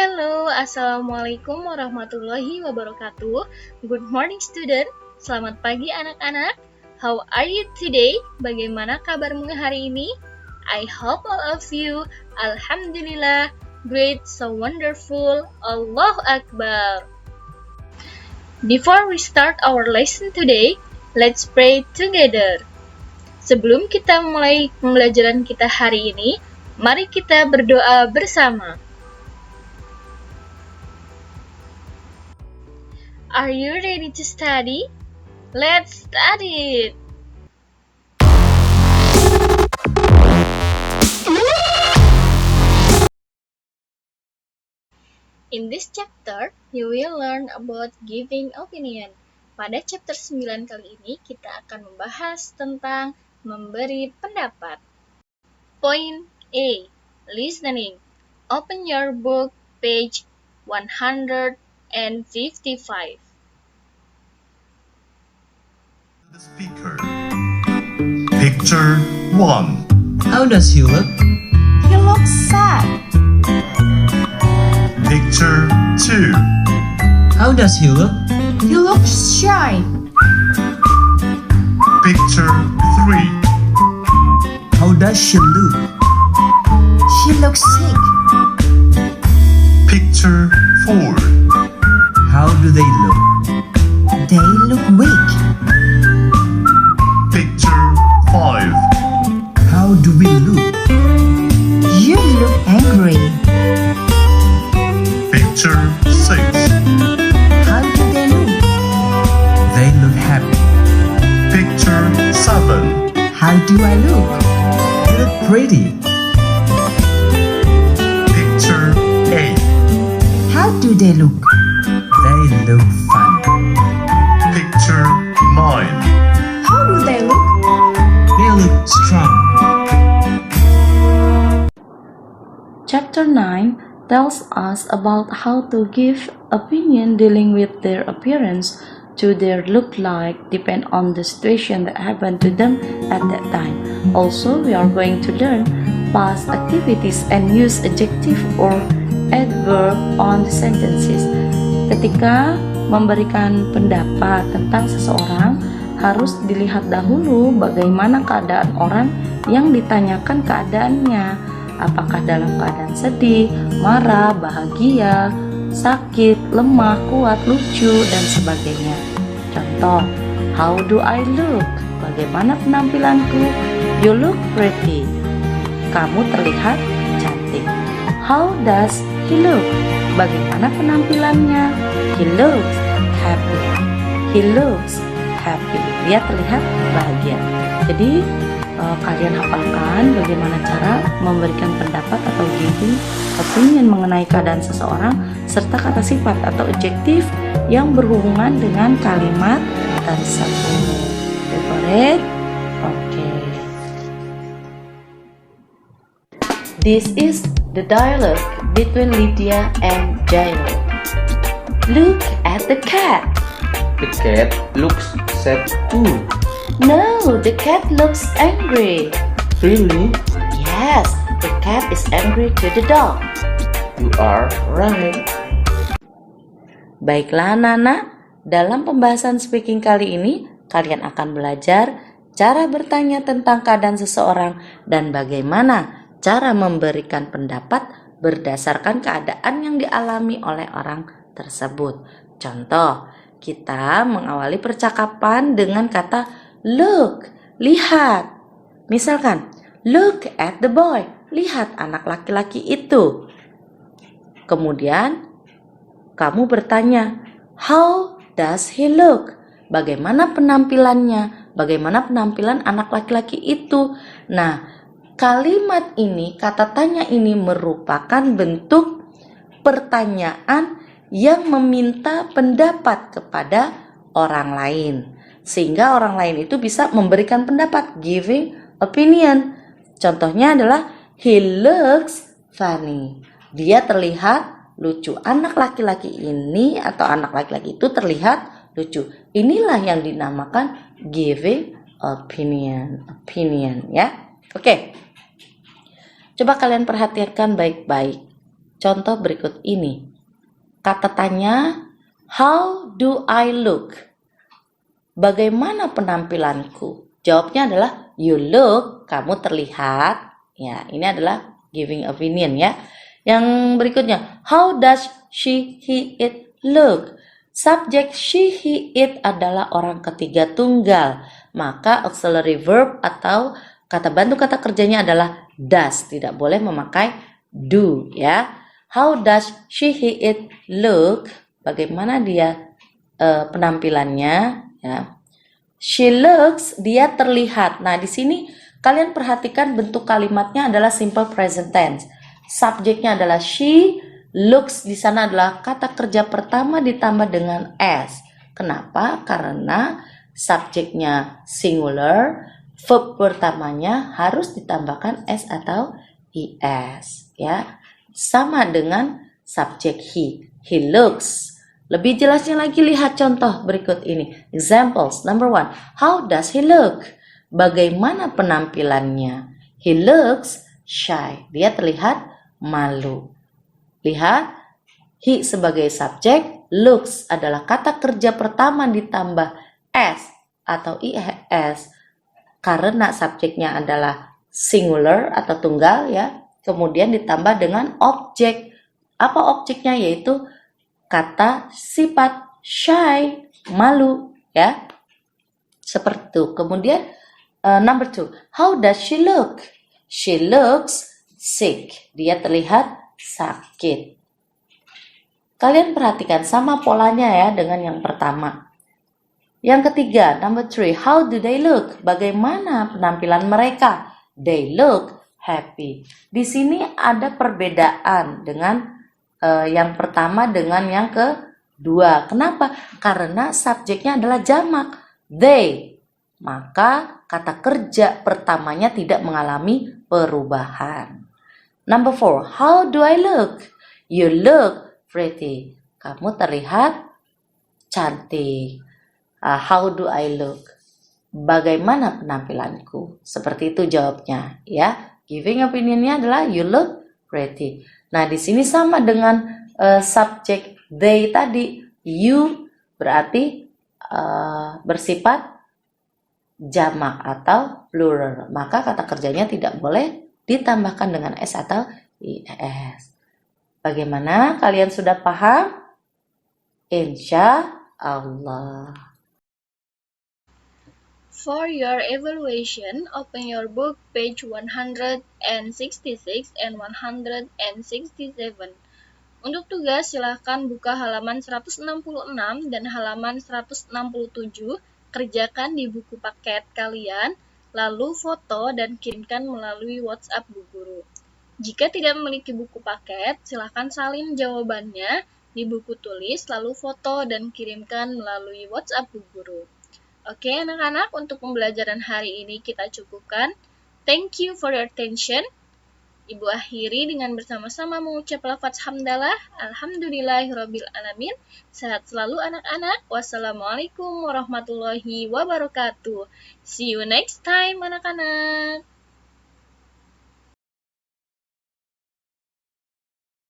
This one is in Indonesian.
Hello, Assalamualaikum warahmatullahi wabarakatuh. Good morning student. Selamat pagi anak-anak. How are you today? Bagaimana kabarmu hari ini? I hope all of you, Alhamdulillah, great, so wonderful, Allahu Akbar. Before we start our lesson today, let's pray together. Sebelum kita mulai pembelajaran kita hari ini, mari kita berdoa bersama. Are you ready to study? Let's study it! In this chapter, you will learn about giving opinion. Pada chapter 9 kali ini, kita akan membahas tentang memberi pendapat. Point A. Listening. Open your book, page 155. The speaker. Picture 1. How does he look? He looks sad. Picture 2. How does he look? He looks shy. Picture 3. How does she look? She looks sick. Picture 4. How do they look? They look weak. Picture 5. How do we look? You look angry. Picture 6. How do they look? They look happy. Picture 7. How do I look? They look pretty. Picture 8. How do they look? They look fun. Picture 9. How do they look? They look strong. Chapter 9 tells us about how to give opinion dealing with their appearance to their look like depend on the situation that happened to them at that time. Also, we are going to learn past activities and use adjective or adverb on the sentences. Ketika memberikan pendapat tentang seseorang, harus dilihat dahulu bagaimana keadaan orang yang ditanyakan keadaannya. Apakah dalam keadaan sedih, marah, bahagia, sakit, lemah, kuat, lucu, dan sebagainya. Contoh, how do I look? Bagaimana penampilanku? You look pretty. Kamu terlihat cantik. How does he look? Bagaimana penampilannya? He looks happy. He looks happy. Dia terlihat bahagia. Jadi kalian hafalkan bagaimana cara memberikan pendapat atau giving opinion mengenai keadaan seseorang serta kata sifat atau adjektif yang berhubungan dengan kalimat tersebut. Favorite? Oke. This is the dialogue between Lydia and Jairo. Look at the cat. The cat looks sad too. No, the cat looks angry. Really? Yes, the cat is angry to the dog. You are right. Baiklah anak-anak, dalam pembahasan speaking kali ini, kalian akan belajar cara bertanya tentang keadaan seseorang dan bagaimana cara memberikan pendapat berdasarkan keadaan yang dialami oleh orang tersebut. Contoh, kita mengawali percakapan dengan kata look, lihat. Misalkan, look at the boy, lihat anak laki-laki itu. Kemudian, kamu bertanya, how does he look? Bagaimana penampilannya? Bagaimana penampilan anak laki-laki itu? Nah, kalimat ini, kata tanya ini merupakan bentuk pertanyaan yang meminta pendapat kepada orang lain. Sehingga orang lain itu bisa memberikan pendapat, giving opinion. Contohnya adalah, he looks funny. Dia terlihat lucu. Anak laki-laki ini atau anak laki-laki itu terlihat lucu. Inilah yang dinamakan giving opinion. Opinion ya. Oke. Coba kalian perhatikan baik-baik. contoh berikut ini. Kata tanya, how do I look? Bagaimana penampilanku? Jawabnya adalah you look, kamu terlihat. Ya, ini adalah giving opinion ya. Yang berikutnya, how does she, he, it look? Subjek she, he, it adalah orang ketiga tunggal. Maka auxiliary verb atau kata bantu kata kerjanya adalah does. Tidak boleh memakai do ya. How does she, he, it look? Bagaimana dia penampilannya ya. She looks, dia terlihat. Nah, di sini kalian perhatikan bentuk kalimatnya adalah simple present tense. Subjeknya adalah she, looks di sana adalah kata kerja pertama ditambah dengan s. Kenapa? Karena subjeknya singular, verb pertamanya harus ditambahkan s atau is ya. Sama dengan subjek he. He looks. Lebih jelasnya lagi lihat contoh berikut ini. Examples. Number 1. How does he look? Bagaimana penampilannya? He looks shy. Dia terlihat malu. Lihat, he sebagai subjek, looks adalah kata kerja pertama ditambah s atau is karena subjeknya adalah singular atau tunggal ya. Kemudian ditambah dengan objek. Apa objeknya? Yaitu kata sifat shy, malu ya. Seperti itu. Kemudian number 2. How does she look? She looks sick. Dia terlihat sakit. Kalian perhatikan sama polanya ya dengan yang pertama. Yang ketiga, number 3. How do they look? Bagaimana penampilan mereka? They look happy. Di sini ada perbedaan dengan yang pertama dengan yang kedua. Kenapa? Karena subjeknya adalah jamak. They. Maka kata kerja pertamanya tidak mengalami perubahan. Number 4. How do I look? You look pretty. Kamu terlihat cantik. How do I look? Bagaimana penampilanku? Seperti itu jawabnya ya. Giving opinionnya adalah you look pretty. Nah, di sini sama dengan subjek they tadi. You berarti bersifat jamak atau plural. Maka kata kerjanya tidak boleh ditambahkan dengan s atau is. Bagaimana? Kalian sudah paham? Insya Allah. For your evaluation, open your book page 166 and 167. Untuk tugas, silahkan buka halaman 166 dan halaman 167, kerjakan di buku paket kalian, lalu foto dan kirimkan melalui WhatsApp Bu Guru. Jika tidak memiliki buku paket, silahkan salin jawabannya di buku tulis, lalu foto dan kirimkan melalui WhatsApp Bu Guru. Oke anak-anak, untuk pembelajaran hari ini kita cukupkan. Thank you for your attention. Ibu akhiri dengan bersama-sama mengucap lafaz hamdalah. Alhamdulillahirrabbilalamin. Sehat selalu anak-anak. Wassalamualaikum warahmatullahi wabarakatuh. See you next time anak-anak.